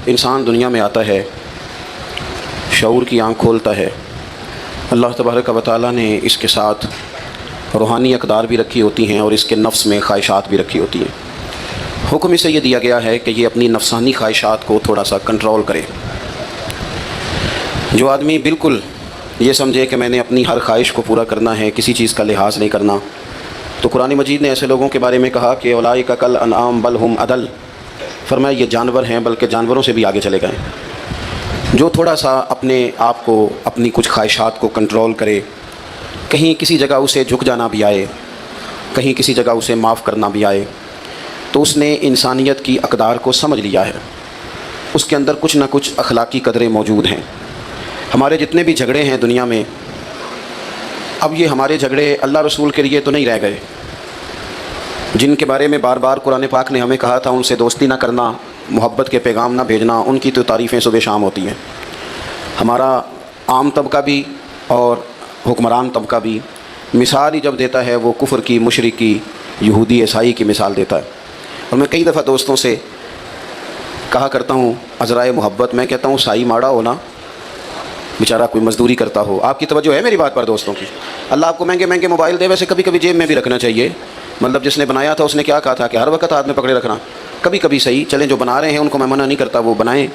انسان دنیا میں آتا ہے، شعور کی آنکھ کھولتا ہے، اللہ تبارک و تعالیٰ نے اس کے ساتھ روحانی اقدار بھی رکھی ہوتی ہیں اور اس کے نفس میں خواہشات بھی رکھی ہوتی ہیں۔ حکم اسے یہ دیا گیا ہے کہ یہ اپنی نفسانی خواہشات کو تھوڑا سا کنٹرول کرے۔ جو آدمی بالکل یہ سمجھے کہ میں نے اپنی ہر خواہش کو پورا کرنا ہے، کسی چیز کا لحاظ نہیں کرنا، تو قرآن مجید نے ایسے لوگوں کے بارے میں کہا کہ اولئک کالانعام بل ہم اضل، فرمایا یہ جانور ہیں بلکہ جانوروں سے بھی آگے چلے گئے۔ جو تھوڑا سا اپنے آپ کو، اپنی کچھ خواہشات کو کنٹرول کرے، کہیں کسی جگہ اسے جھک جانا بھی آئے، کہیں کسی جگہ اسے معاف کرنا بھی آئے، تو اس نے انسانیت کی اقدار کو سمجھ لیا ہے۔ اس کے اندر کچھ نہ کچھ اخلاقی قدریں موجود ہیں۔ ہمارے جتنے بھی جھگڑے ہیں دنیا میں، اب یہ ہمارے جھگڑے اللہ رسول کے لیے تو نہیں رہ گئے۔ جن کے بارے میں بار بار قرآن پاک نے ہمیں کہا تھا ان سے دوستی نہ کرنا، محبت کے پیغام نہ بھیجنا، ان کی تو تعریفیں صبح شام ہوتی ہیں۔ ہمارا عام طبقہ بھی اور حکمران طبقہ بھی مثال ہی جب دیتا ہے وہ کفر کی، مشرک کی، یہودی عیسائی کی مثال دیتا ہے۔ اور میں کئی دفعہ دوستوں سے کہا کرتا ہوں عذرائے محبت، میں کہتا ہوں سائی ماڑا ہونا، بیچارہ کوئی مزدوری کرتا ہو۔ آپ کی توجہ ہے میری بات پر دوستوں کی؟ اللہ آپ کو مہنگے مہنگے موبائل دے، ویسے کبھی کبھی جیب میں بھی رکھنا چاہیے۔ مطلب جس نے بنایا تھا اس نے کیا کہا تھا کہ ہر وقت ہاتھ میں پکڑے رکھنا، کبھی کبھی صحیح چلیں، جو بنا رہے ہیں ان کو میں منع نہیں کرتا، وہ بنائیں،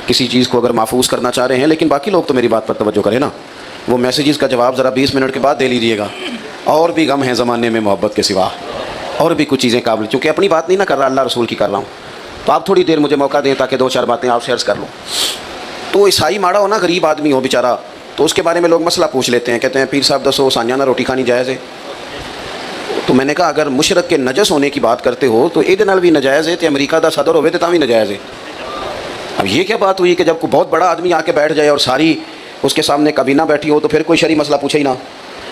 کسی چیز کو اگر محفوظ کرنا چاہ رہے ہیں، لیکن باقی لوگ تو میری بات پر توجہ کریں نا۔ وہ میسیجز کا جواب ذرا 20 منٹ کے بعد دے لیجیے گا۔ اور بھی غم ہیں زمانے میں محبت کے سوا، اور بھی کچھ چیزیں قابل، چونکہ اپنی بات نہیں نہ کر رہا، اللہ رسول کی کر رہا ہوں، تو آپ تھوڑی دیر مجھے موقع دیں تاکہ 2-4 باتیں آپ شیئر کر لوں۔ تو عیسائی ماڑا ہو نا، غریب آدمی ہو بیچارہ، تو اس کے بارے میں لوگ مسئلہ پوچھ لیتے ہیں، کہتے ہیں پیر صاحب دسو سانجانہ روٹی کھانی جائز ہے؟ تو میں نے کہا اگر مشرک کے نجس ہونے کی بات کرتے ہو تو یہ بھی نجائز ہے، تو امریکہ دا صدر ہوئے تو بھی نجائز ہے۔ اب یہ کیا بات ہوئی کہ جب کوئی بہت بڑا آدمی آ کے بیٹھ جائے اور ساری اس کے سامنے کابینہ بیٹھی ہو تو پھر کوئی شرعی مسئلہ پوچھے ہی نہ،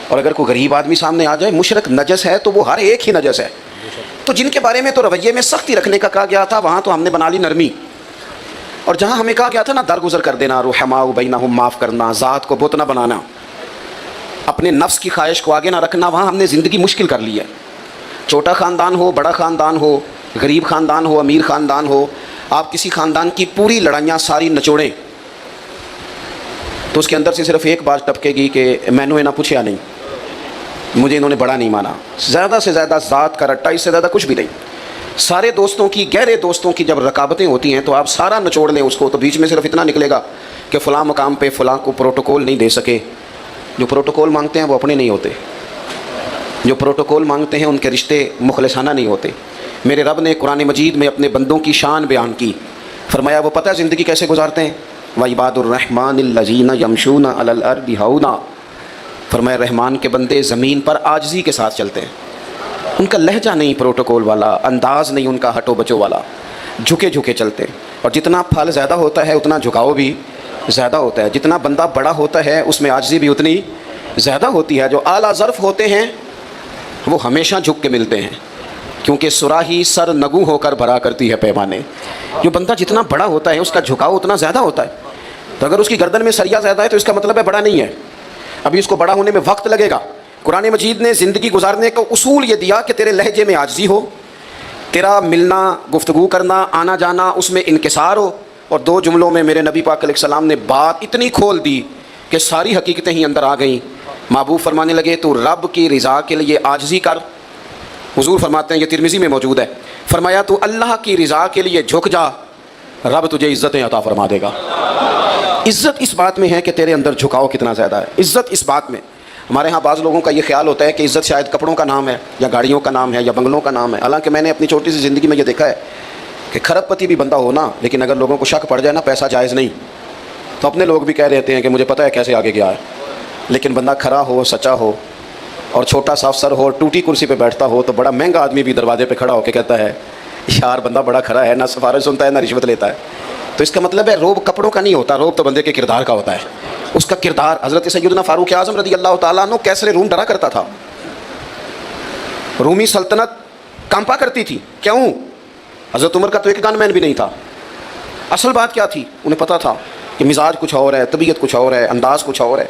اور اگر کوئی غریب آدمی سامنے آ جائے، مشرک نجس ہے تو وہ ہر ایک ہی نجس ہے۔ تو جن کے بارے میں تو رویے میں سختی رکھنے کا کہا گیا تھا، وہاں تو ہم نے بنا لی نرمی، اور جہاں ہمیں کہا گیا تھا نا درگزر کر دینا، رحماء بینہم، معاف کرنا، ذات کو بت نہ بنانا، اپنے نفس کی خواہش کو آگے نہ رکھنا، وہاں ہم نے زندگی مشکل کر لی ہے۔ چھوٹا خاندان ہو، بڑا خاندان ہو، غریب خاندان ہو، امیر خاندان ہو، آپ کسی خاندان کی پوری لڑائیاں ساری نچوڑیں تو اس کے اندر سے صرف ایک بات ٹپکے گی کہ میں نے نہ پوچھا نہیں، مجھے انہوں نے بڑا نہیں مانا، زیادہ سے زیادہ ذات کا رٹا، اس سے زیادہ کچھ بھی نہیں۔ سارے دوستوں کی، گہرے دوستوں کی جب رکابتیں ہوتی ہیں تو آپ سارا نچوڑ لیں اس کو، تو بیچ میں صرف اتنا نکلے گا کہ فلاں مقام پہ فلاں کو پروٹوکول نہیں دے سکے۔ جو پروٹوکول مانگتے ہیں وہ اپنے نہیں ہوتے، جو پروٹوکول مانگتے ہیں ان کے رشتے مخلصانہ نہیں ہوتے۔ میرے رب نے قرآن مجید میں اپنے بندوں کی شان بیان کی، فرمایا وہ پتہ ہے زندگی کیسے گزارتے ہیں؟ وَعِبَادُ الرَّحْمَٰنِ الَّذِينَ يَمْشُونَ عَلَى الْأَرْضِ هَوْنًا، فرمایا رحمان کے بندے زمین پر عاجزی کے ساتھ چلتے ہیں۔ ان کا لہجہ نہیں پروٹوکول والا، انداز نہیں ان کا ہٹو بچو والا، جھکے جھکے چلتے ہیں۔ اور جتنا پھل زیادہ ہوتا ہے اتنا جھکاؤ بھی زیادہ ہوتا ہے، جتنا بندہ بڑا ہوتا ہے اس میں عاجزی بھی اتنی زیادہ ہوتی ہے۔ جو اعلیٰ ظرف ہوتے ہیں وہ ہمیشہ جھک کے ملتے ہیں، کیونکہ صراحی سر نگو ہو کر بھرا کرتی ہے پیمانے۔ جو بندہ جتنا بڑا ہوتا ہے اس کا جھکاؤ اتنا زیادہ ہوتا ہے، تو اگر اس کی گردن میں سریا زیادہ ہے تو اس کا مطلب ہے بڑا نہیں ہے، ابھی اس کو بڑا ہونے میں وقت لگے گا۔ قرآن مجید نے زندگی گزارنے کا اصول یہ دیا کہ تیرے لہجے میں عاجزی ہو، تیرا ملنا، گفتگو کرنا، آنا جانا اس میں انکسار ہو، اور 2 جملوں میں میرے نبی پاک علیہ السلام نے بات اتنی کھول دی کہ ساری حقیقتیں ہی اندر آ گئیں۔ محبوب فرمانے لگے تو رب کی رضا کے لیے عاجزی کر، حضور فرماتے ہیں یہ ترمذی میں موجود ہے، فرمایا تو اللہ کی رضا کے لیے جھک جا، رب تجھے عزتیں عطا فرما دے گا۔ عزت اس بات میں ہے کہ تیرے اندر جھکاؤ کتنا زیادہ ہے، عزت اس بات میں۔ ہمارے ہاں بعض لوگوں کا یہ خیال ہوتا ہے کہ عزت شاید کپڑوں کا نام ہے، یا گاڑیوں کا نام ہے، یا بنگلوں کا نام ہے، حالانکہ میں نے اپنی چھوٹی سی زندگی میں یہ دیکھا ہے کہ کھرب پتی بھی بندہ ہونا، لیکن اگر لوگوں کو شک پڑ جائے نا پیسہ جائز نہیں، تو اپنے لوگ بھی کہہ دیتے ہیں کہ مجھے پتہ ہے کیسے آگے گیا ہے، لیکن بندہ کھرا ہو، سچا ہو، اور چھوٹا صاف سر ہو، ٹوٹی کرسی پہ بیٹھتا ہو، تو بڑا مہنگا آدمی بھی دروازے پہ کھڑا ہو کے کہتا ہے یار بندہ بڑا کھڑا ہے، نہ سفارش سنتا ہے نہ رشوت لیتا ہے۔ تو اس کا مطلب ہے روب کپڑوں کا نہیں ہوتا، روب تو بندے کے کردار کا ہوتا ہے، اس کا کردار۔ حضرت سیدنا فاروق اعظم رضی اللہ تعالیٰ عنہ کیسر روم ڈرا کرتا تھا، رومی سلطنت کانپا کرتی تھی، کیوں؟ حضرت عمر کا تو ایک گن مین بھی نہیں تھا۔ اصل بات کیا تھی؟ انہیں پتہ تھا کہ مزاج کچھ اور ہے، طبیعت کچھ اور ہے، انداز کچھ اور ہے،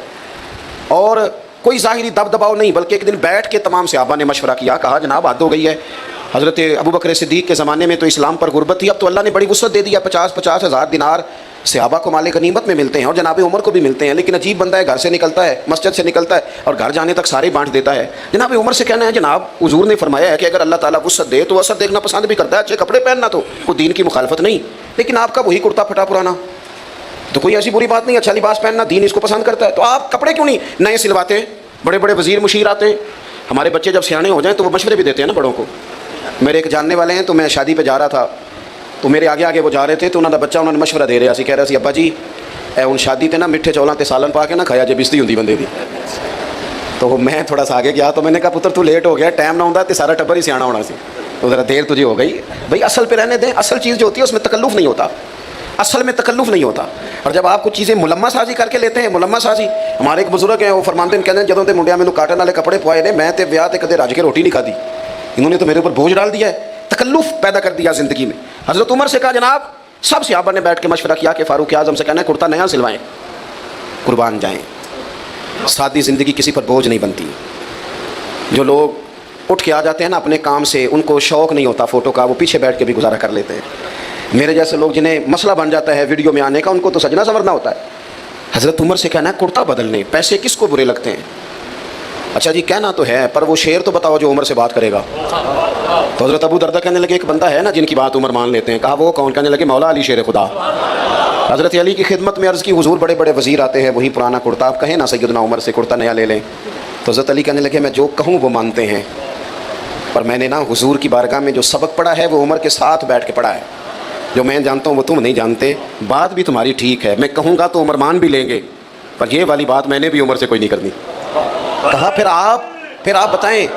اور کوئی ظاہری دب دباؤ نہیں، بلکہ ایک دن بیٹھ کے تمام صحابہ نے مشورہ کیا، کہا جناب حد ہو گئی ہے، حضرت ابو بکر صدیق کے زمانے میں تو اسلام پر غربت تھی، اب تو اللہ نے بڑی وسعت دے دیا، 50 ہزار دینار صحابہ کو مال غنیمت میں ملتے ہیں اور جناب عمر کو بھی ملتے ہیں، لیکن عجیب بندہ ہے، گھر سے نکلتا ہے، مسجد سے نکلتا ہے اور گھر جانے تک سارے بانٹ دیتا ہے۔ جناب عمر سے کہنا ہے جناب حضور نے فرمایا ہے کہ اگر اللہ تعالیٰ وسعت دے تو وسعت دیکھنا پسند بھی کرتا ہے، اچھے کپڑے پہننا تو کوئی دین کی مخالفت نہیں، لیکن آپ کا وہی کرتا پھٹا پرانا تو کوئی ایسی بری بات نہیں، اچھا لباس پہننا دین اس کو پسند کرتا ہے، تو آپ کپڑے کیوں نہیں نئے سلواتے؟ بڑے بڑے وزیر مشیر آتے ہیں، ہمارے بچے جب سیانے ہو جائیں تو وہ مشورے بھی دیتے ہیں نا بڑوں کو۔ میرے ایک جاننے والے ہیں، تو میں شادی پہ جا رہا تھا تو میرے آگے آگے وہ جا رہے تھے، تو انہوں نے بچہ انہوں نے مشورہ دے رہا سی، کہہ رہا سی ابا جی اے ان شادی تے نا میٹھے چولاں تے سالن پا کے نہ کھایا جے بستی ہوندی بندے دی۔ تو میں تھوڑا سا آگے گیا تو میں نے کہا پتر تو لیٹ ہو گیا، ٹائم نہ ہوندا تے سارا ٹبر ہی سیاਣਾ ہونا سی، تو ذرا دیر تجھے ہو گئی۔ بھائی اصل پہ رہنے دیں، اصل چیز جو ہوتی ہے اس میں تکلف نہیں ہوتا، اصل میں تکلف نہیں ہوتا۔ اور جب آپ کچھ چیزیں ملمہ سازی کر کے لیتے ہیں، ملمہ سازی، ہمارے ایک بزرگ ہیں وہ فرماتے ہیں، کہتے ہیں جدوں تے منڈیاں مینوں کاٹن والے کپڑے پوائے نے، میں تے ویاہ تے کدے رج کے روٹی نہیں کھادی، انہوں نے تو میرے اوپر بوجھ ڈال دیا ہے، تکلف پیدا کر دیا زندگی میں۔ حضرت عمر سے کہا جناب، سب صحابہ نے بیٹھ کے مشورہ کیا کہ فاروق اعظم سے کہنا ہے کرتا نیا سلوائیں، قربان جائیں۔ سادی زندگی کسی پر بوجھ نہیں بنتی۔ جو لوگ اٹھ کے آ جاتے ہیں نا اپنے کام سے، ان کو شوق نہیں ہوتا فوٹو کا، وہ پیچھے بیٹھ کے بھی گزارا کر لیتے ہیں۔ میرے جیسے لوگ جنہیں مسئلہ بن جاتا ہے ویڈیو میں آنے کا، ان کو تو سجنا سنورنا ہوتا ہے۔ حضرت عمر سے کہنا ہے کرتا بدلنے، پیسے کس کو برے لگتے ہیں؟ اچھا جی کہنا تو ہے، پر وہ شعر تو بتاؤ جو عمر سے بات کرے گا۔ تو حضرت ابو دردہ کہنے لگے ایک بندہ ہے نا جن کی بات عمر مان لیتے ہیں، کہا وہ کون؟ کہنے لگے مولا علی شیر خدا۔ حضرت علی کی خدمت میں عرض کی حضور بڑے بڑے وزیر آتے ہیں، وہی پرانا کرتا، آپ کہیں نا سیدنا عمر سے کرتا نیا لے لیں۔ تو حضرت علی کہنے لگے میں جو کہوں وہ مانتے ہیں، پر میں نے نا حضور کی بارگاہ میں جو سبق پڑھا ہے وہ عمر کے ساتھ بیٹھ کے پڑھا ہے، جو میں جانتا ہوں وہ تم نہیں جانتے، بات بھی تمہاری ٹھیک ہے، میں کہوں گا تو عمر مان بھی لیں گے، پر یہ والی بات میں نے بھی عمر سے کوئی نہیں کرنی۔ کہا پھر آپ بتائیں،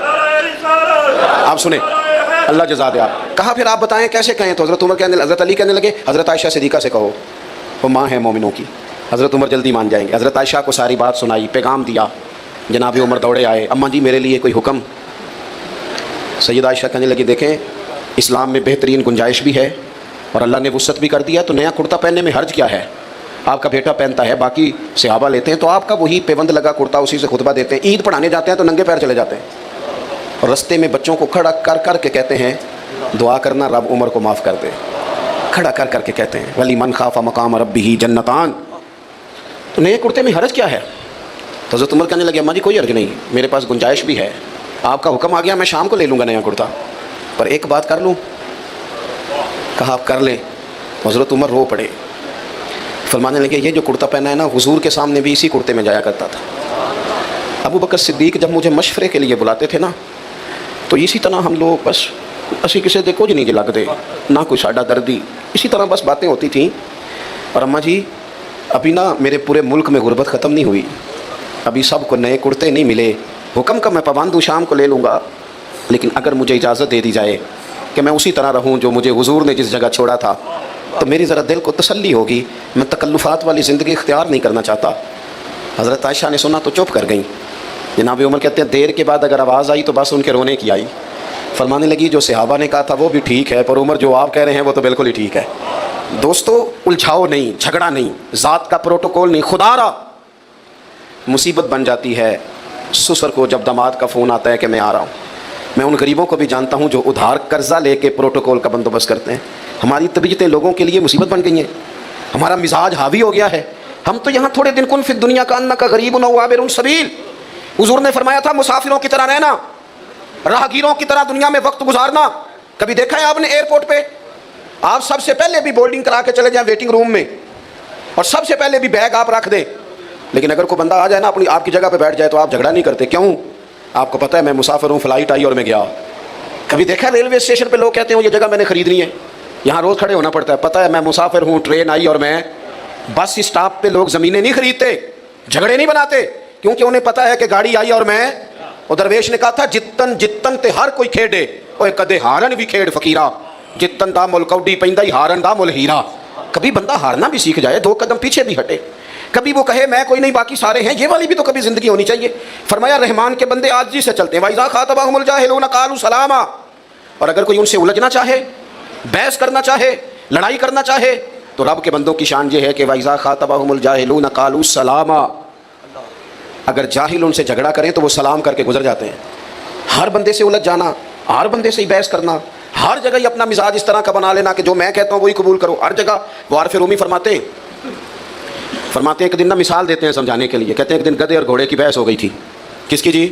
آپ سنیں اللہ جزا دے آپ، کہا پھر آپ بتائیں کیسے کہیں؟ تو حضرت علی کہنے لگے حضرت عائشہ صدیقہ سے کہو، وہ ماں ہے مومنوں کی۔ حضرت عمر جلدی مان جائیں گے۔ حضرت عائشہ کو ساری بات سنائی، پیغام دیا، جناب عمر دوڑے آئے، اماں جی میرے لیے کوئی حکم؟ سیدہ عائشہ کہنے لگی دیکھیں اسلام میں بہترین گنجائش بھی ہے اور اللہ نے وسعت بھی کر دیا، تو نیا کرتا پہننے میں حرج کیا ہے؟ آپ کا بیٹا پہنتا ہے، باقی صحابہ لیتے ہیں، تو آپ کا وہی پیوند لگا کرتا اسی سے خطبہ دیتے ہیں، عید پڑھانے جاتے ہیں تو ننگے پیر چلے جاتے ہیں، اور رستے میں بچوں کو کھڑا کر کر کے کہتے ہیں دعا کرنا رب عمر کو معاف کر دے، کھڑا کر کر کے کہتے ہیں ولی من خاف مقام ربہ جنتان۔ تو نئے کرتے میں حرج کیا ہے؟ تو حضرت عمر کہنے لگے اماں جی کوئی حرج نہیں، میرے پاس گنجائش بھی ہے، آپ کا حکم آ گیا میں شام کو لے لوں گا نیا کرتا، پر ایک بات کر لوں؟ کہا آپ کر لیں۔ حضرت عمر رو پڑے، فرمانے لگے یہ جو کرتا پہنا ہے نا حضور کے سامنے بھی اسی کرتے میں جایا کرتا تھا۔ ابو بکر صدیق جب مجھے مشورے کے لیے بلاتے تھے نا تو اسی طرح ہم لوگ بس اسی کسی دے کچھ نہیں لگتے، نہ کوئی ساڈا دردی، اسی طرح بس باتیں ہوتی تھیں۔ اور اماں جی ابھی نا میرے پورے ملک میں غربت ختم نہیں ہوئی، ابھی سب کو نئے کرتے نہیں ملے، حکم کا میں پابند ہوں، شام کو لے لوں گا، لیکن اگر مجھے اجازت دے دی جائے کہ میں اسی طرح رہوں جو مجھے حضور نے جس جگہ چھوڑا تھا تو میری ذرا دل کو تسلی ہوگی، میں تکلفات والی زندگی اختیار نہیں کرنا چاہتا۔ حضرت عائشہ نے سنا تو چپ کر گئیں۔ جناب عمر کہتے ہیں دیر کے بعد اگر آواز آئی تو بس ان کے رونے کی آئی، فرمانے لگی جو صحابہ نے کہا تھا وہ بھی ٹھیک ہے، پر عمر جو آپ کہہ رہے ہیں وہ تو بالکل ہی ٹھیک ہے۔ دوستو الجھاؤ نہیں، جھگڑا نہیں، ذات کا پروٹوکول نہیں، خدا را مصیبت بن جاتی ہے سسر کو جب داماد کا فون آتا ہے کہ میں آ رہا ہوں۔ میں ان غریبوں کو بھی جانتا ہوں جو ادھار قرضہ لے کے پروٹوکول کا بندوبست کرتے ہیں۔ ہماری طبیعتیں لوگوں کے لیے مصیبت بن گئی ہیں، ہمارا مزاج حاوی ہو گیا ہے، ہم تو یہاں تھوڑے دن کن فی الدنیا کا انک غریب و عابر سبیل، حضور نے فرمایا تھا مسافروں کی طرح رہنا، راہگیروں کی طرح دنیا میں وقت گزارنا۔ کبھی دیکھا ہے آپ نے ایئرپورٹ پہ آپ سب سے پہلے بھی بورڈنگ کرا کے چلے جائیں ویٹنگ روم میں اور سب سے پہلے بھی بیگ آپ رکھ دیں، لیکن اگر کوئی بندہ آ جائے نا اپنی آپ کی جگہ پہ بیٹھ جائے تو آپ جھگڑا نہیں کرتے، کیوں؟ آپ کو پتہ ہے میں مسافر ہوں، فلائٹ آئی اور میں گیا۔ کبھی دیکھا ہے ریلوے اسٹیشن پہ لوگ کہتے ہیں یہ جگہ میں نے خریدنی ہے، یہاں روز کھڑے ہونا پڑتا ہے، پتہ ہے میں مسافر ہوں، ٹرین آئی اور میں۔ بس اسٹاپ پہ لوگ زمینیں نہیں خریدتے، جھگڑے نہیں بناتے، کیونکہ انہیں پتہ ہے کہ گاڑی آئی اور میں۔ اور درویش نے کہا تھا جتن جتن تے ہر کوئی کھیڈے، اوے کدے ہارن بھی کھیڈ فقیرا، جتن دا مل کوڈی پیندا ہی ہارن دا مل ہیرا۔ کبھی بندہ ہارنا بھی سیکھ جائے، 2 قدم پیچھے بھی ہٹے، کبھی وہ کہے میں کوئی نہیں باقی سارے ہیں، یہ والی بھی تو کبھی زندگی ہونی چاہیے۔ فرمایا رحمان کے بندے عاجزی سے چلتے ہیں، وَإِذَا خَاطَبَهُمُ الْجَاهِلُونَ قَالُوا سَلَامًا، اور اگر کوئی ان سے الجھنا چاہے، بحث کرنا چاہے، لڑائی کرنا چاہے تو رب کے بندوں کی شان یہ ہے کہ وَإِذَا خَاطَبَهُمُ الْجَاهِلُونَ قَالُوا سَلَامًا، اگر جاہل ان سے جھگڑا کریں تو وہ سلام کر کے گزر جاتے ہیں۔ ہر بندے سے الجھ جانا ہر بندے سے ہی بحث کرنا، ہر جگہ ہی اپنا مزاج اس طرح کا بنا لینا کہ جو میں کہتا ہوں وہی قبول کرو ہر جگہ۔ وہ عارف رومی فرماتے ہیں ایک دن نا مثال دیتے ہیں سمجھانے کے لیے، کہتے ہیں ایک دن گدھے اور گھوڑے کی بحث ہو گئی تھی۔ کس کی جی؟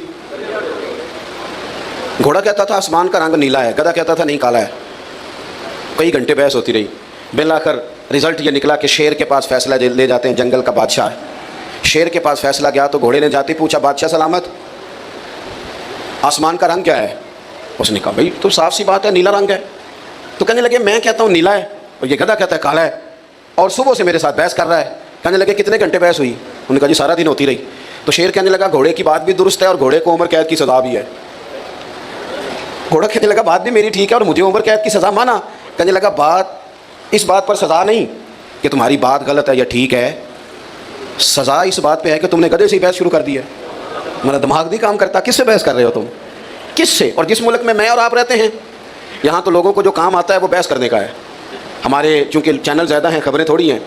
گھوڑا کہتا تھا آسمان کا رنگ نیلا ہے، گدھا کہتا تھا نہیں کالا ہے۔ کئی گھنٹے بحث ہوتی رہی، بالآخر رزلٹ یہ نکلا کہ شیر کے پاس فیصلہ لے جاتے ہیں، جنگل کا بادشاہ ہے۔ شیر کے پاس فیصلہ گیا تو گھوڑے نے جاتے پوچھا بادشاہ سلامت، آسمان کا رنگ کیا ہے؟ اس نے کہا بھائی تو صاف سی بات ہے نیلا رنگ ہے۔ تو کہنے لگے میں کہتا ہوں نیلا ہے اور یہ گدھا کہتا ہے کالا ہے، اور صبح سے میرے ساتھ بحث کر رہا ہے۔ کہنے لگے کتنے گھنٹے بحث ہوئی؟ انہوں نے کہا جی سارا دن ہوتی رہی۔ تو شیر کہنے لگا گھوڑے کی بات بھی درست ہے اور گھوڑے کو عمر قید کی سزا بھی ہے۔ گھوڑا کہنے لگا بات بھی میری ٹھیک ہے اور مجھے عمر قید کی سزا مانا۔ کہنے لگا بات اس بات پر سزا نہیں کہ تمہاری بات غلط ہے یا ٹھیک ہے، سزا اس بات پہ ہے کہ تم نے گدھے سے ہی بحث شروع کر دی ہے۔ میرا دماغ نہیں کام کرتا، کس سے بحث کر رہے ہو تم؟ کس سے؟ اور جس ملک میں اور آپ رہتے ہیں یہاں تو لوگوں کو جو کام آتا ہے وہ بحث کرنے کا ہے۔ ہمارے چونکہ چینل زیادہ ہیں، خبریں تھوڑی ہیں،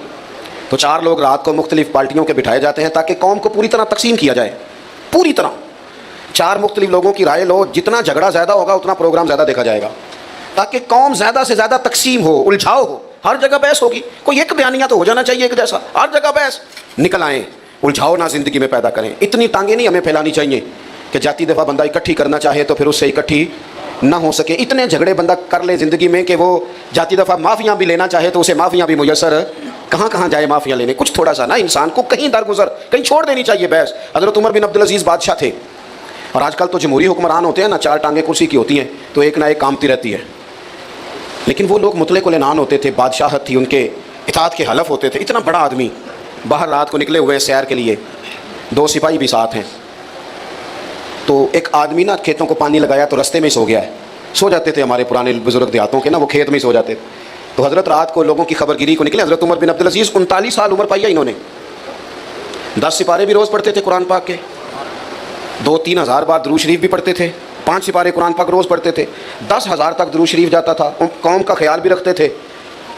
تو 4 لوگ رات کو مختلف پارٹیوں کے بٹھائے جاتے ہیں تاکہ قوم کو پوری طرح تقسیم کیا جائے، پوری طرح 4 مختلف لوگوں کی رائے لو، جتنا جھگڑا زیادہ ہوگا اتنا پروگرام زیادہ دیکھا جائے گا، تاکہ قوم زیادہ سے زیادہ تقسیم ہو، الجھاؤ ہو۔ ہر جگہ بحث ہوگی، کوئی ایک بیانیہ تو ہو جانا چاہیے ایک جیسا، ہر جگہ بحث۔ نکل آئیں، الجھاؤ نہ زندگی میں پیدا کریں۔ اتنی ٹانگیں نہیں ہمیں پھیلانی چاہیے کہ جاتی دفعہ بندہ اکٹھی کرنا چاہے تو پھر اس سے اکٹھی نہ ہو سکے۔ اتنے جھگڑے بندہ کر لے زندگی میں کہ وہ جاتی دفعہ معافیاں بھی لینا چاہے تو اسے معافیاں بھی میسر کہاں جائے معافیاں لینے۔ کچھ تھوڑا سا نا انسان کو کہیں درگزر کہیں چھوڑ دینی چاہیے بحث۔ حضرت عمر بن عبدالعزیز بادشاہ تھے، اور آج کل تو جمہوری حکمران ہوتے ہیں نا، 4 ٹانگیں کرسی کی ہوتی ہیں تو ایک نہ ایک کامتی رہتی ہے، لیکن وہ لوگ مطلق العنان ہوتے تھے، بادشاہت تھی ان کے، اطاعت کے حلف ہوتے تھے۔ اتنا بڑا آدمی باہر رات کو نکلے ہوئے سیر کے لیے، 2 سپاہی بھی ساتھ ہیں، تو ایک آدمی نا کھیتوں کو پانی لگایا تو رستے میں ہی سو گیا ہے۔ سو جاتے تھے ہمارے پرانے بزرگ دیہاتوں کے نا، وہ کھیت میں ہی سو جاتے تھے۔ تو حضرت رات کو لوگوں کی خبر گیری کو نکلے۔ حضرت عمر بن عبدالعزیز 39 سال عمر پائی ہے انہوں نے، 10 سپارے بھی روز پڑھتے تھے قرآن پاک کے، 2-3 ہزار بار درود شریف بھی پڑھتے تھے، 5 سپارے قرآن پاک روز پڑھتے تھے، 10,000 تک درود شریف جاتا تھا، قوم کا خیال بھی رکھتے تھے،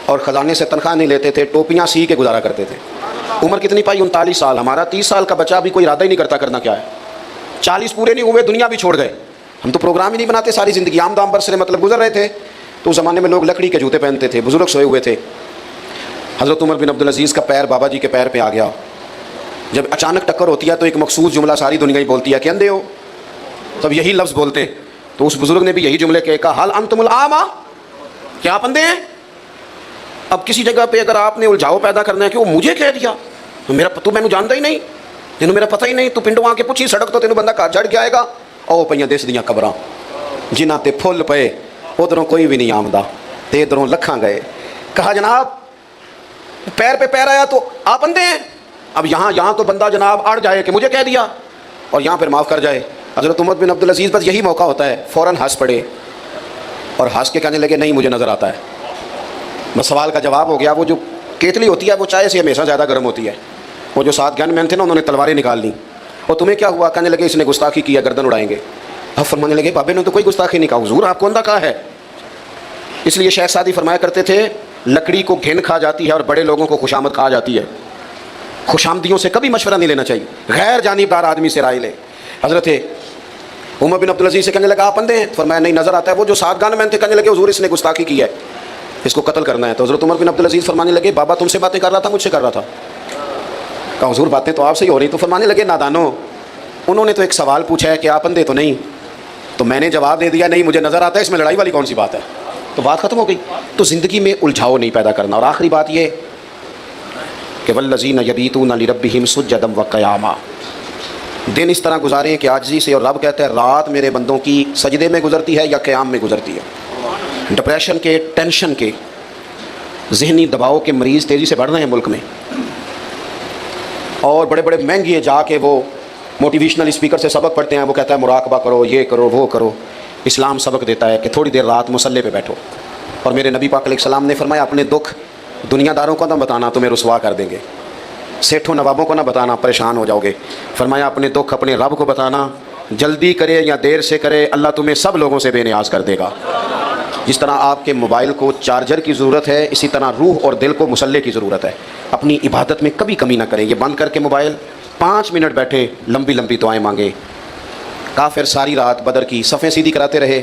اور خزانے سے تنخواہ نہیں لیتے تھے، ٹوپیاں سی کے گزارا کرتے تھے۔ عمر کتنی پائی؟ 39 سال۔ ہمارا 30 سال کا بچہ بھی کوئی ارادہ ہی نہیں کرتا کرنا کیا ہے، 40 پورے نہیں ہوئے دنیا بھی چھوڑ گئے۔ ہم تو پروگرام ہی نہیں بناتے، ساری زندگی عام دام برسرے مطلب گزر رہے تھے۔ تو اس زمانے میں لوگ لکڑی کے جوتے پہنتے تھے، بزرگ سوئے ہوئے تھے۔ حضرت عمر بن عبدالعزیز کا پیر بابا جی کے پیر پہ آ گیا۔ جب اچانک ٹکر ہوتی ہے تو ایک مخصوص جملہ ساری دنیا ہی بولتی ہے کہ اندھے ہو، تب یہی لفظ بولتے ہیں۔ تو اس بزرگ نے بھی یہی جملے کہا، حل انتم العاما، کیا آپ اندھے ہیں؟ اب کسی جگہ پہ اگر آپ نے الجھاؤ پیدا کرنا ہے کہ وہ مجھے کہہ دیا، تو میں جانتا ہی نہیں، تینوں میرا پتہ ہی نہیں، تو پنڈوں آ کے پوچھی سڑک تو تینوں بندہ کہا جڑ کے آئے گا۔ او پئیاں دس دیاں قبراں جنہاں تے پھل پئے، ادھروں کوئی بھی نہیں آمدا تے ادھروں لکھاں گئے۔ کہا جناب پیر پہ پیر آیا تو آپ اندھے ہیں؟ اب یہاں تو بندہ جناب اڑ جائے کہ مجھے کہہ دیا، اور یہاں پھر معاف کر جائے۔ حضرت عمر بن عبدالعزیز بس یہی موقع ہوتا ہے، فوراً ہنس پڑے اور ہنس کے کہنے لگے نہیں مجھے نظر آتا ہے۔ بس سوال کا جواب ہو گیا۔ وہ جو کیتلی ہوتی ہے وہ چائے سے ہمیشہ زیادہ گرم ہوتی ہے۔ وہ جو 7 گن مین تھے نا، انہوں نے تلواریں نکال لیں۔ اور تمہیں کیا ہوا؟ کہنے لگے اس نے گستاخی کیا، گردن اڑائیں گے۔ اب فرمانے لگے بابے نے تو کوئی گستاخی نہیں کہا، حضور آپ کو اندھا کہا ہے۔ اس لیے شیخ سعدی فرمایا کرتے تھے لکڑی کو گھن کھا جاتی ہے اور بڑے لوگوں کو خوشامد کھا جاتی ہے۔ خوشامدیوں سے کبھی مشورہ نہیں لینا چاہیے، غیر جانبدار آدمی سے رائے لے۔ حضرت عمر بن عبدالعزیز سے کہنے لگا آپ اندھے ہیں؟ فرمایا نہیں نظر آتا ہے۔ وہ جو 7 گن مین تھے کہنے لگے حضور اس نے گستاخی کی ہے، اس کو قتل کرنا ہے۔ تو حضرت عمر بن عبدالعزیز فرمانے لگے بابا تم سے باتیں کر رہا تھا مجھ سے کر رہا تھا؟ کہا حضور باتیں تو آپ سے ہی ہو رہی۔ تو فرمانے لگے نادانو، انہوں نے تو ایک سوال پوچھا ہے کہ آپ اندھے تو نہیں، تو میں نے جواب دے دیا نہیں مجھے نظر آتا ہے، اس میں لڑائی والی کون سی بات ہے؟ تو بات ختم ہو گئی۔ تو زندگی میں الجھاؤ نہیں پیدا کرنا۔ اور آخری بات یہ کہ والذین یبیتون لربہم سجدا وقیاما، دن اس طرح گزاریں کہ عاجزی سے، اور رب کہتا ہے رات میرے بندوں کی سجدے میں گزرتی ہے یا قیام میں گزرتی ہے۔ ڈپریشن کے، ٹینشن کے، ذہنی دباؤ کے مریض تیزی سے بڑھ رہے ہیں ملک میں، اور بڑے بڑے مہنگے جا کے وہ موٹیویشنل اسپیکر سے سبق پڑھتے ہیں، وہ کہتا ہے مراقبہ کرو، یہ کرو وہ کرو۔ اسلام سبق دیتا ہے کہ تھوڑی دیر رات مصلے پہ بیٹھو، اور میرے نبی پاک علیہ السلام نے فرمایا اپنے دکھ دنیا داروں کو نہ بتانا تمہیں رسوا کر دیں گے، سیٹھوں نوابوں کو نہ بتانا پریشان ہو جاؤ گے۔ فرمایا اپنے دکھ اپنے رب کو بتانا، جلدی کرے یا دیر سے کرے اللہ تمہیں سب لوگوں سے بے نیاز کر دے گا۔ جس طرح آپ کے موبائل کو چارجر کی ضرورت ہے، اسی طرح روح اور دل کو مصلے کی ضرورت ہے۔ اپنی عبادت میں کبھی کمی نہ کریں، یہ بند کر کے موبائل 5 منٹ بیٹھے لمبی لمبی دعائیں مانگے۔ کافر ساری رات بدر کی صفیں سیدھی کراتے رہے،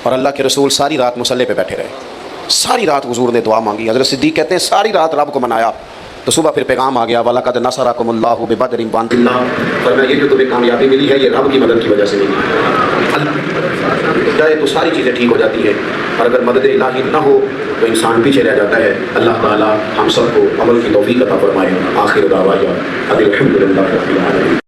اور اللہ کے رسول ساری رات مصلی پہ بیٹھے رہے، ساری رات حضور نے دعا مانگی۔ حضرت صدیق کہتے ہیں ساری رات رب کو منایا، تو صبح پھر پیغام آ گیا وَلَقَدْ نَصَرَكُمُ اللَّهُ بِبَدْرٍ وَأَنتُمْ أَذِلَّةٌ، فرمایا یہ جو تمہیں کامیابی ملی ہے یہ رب کی مدد کی وجہ سے ملی۔ اللہ جائے تو ساری چیزیں ٹھیک ہو جاتی ہیں، اور اگر مدد الہی نہ ہو تو انسان پیچھے رہ جاتا ہے۔ اللہ تعالی ہم سب کو عمل کی توفیق عطا فرمائے۔ آخر دعوانا الحمد للہ رب العالمین۔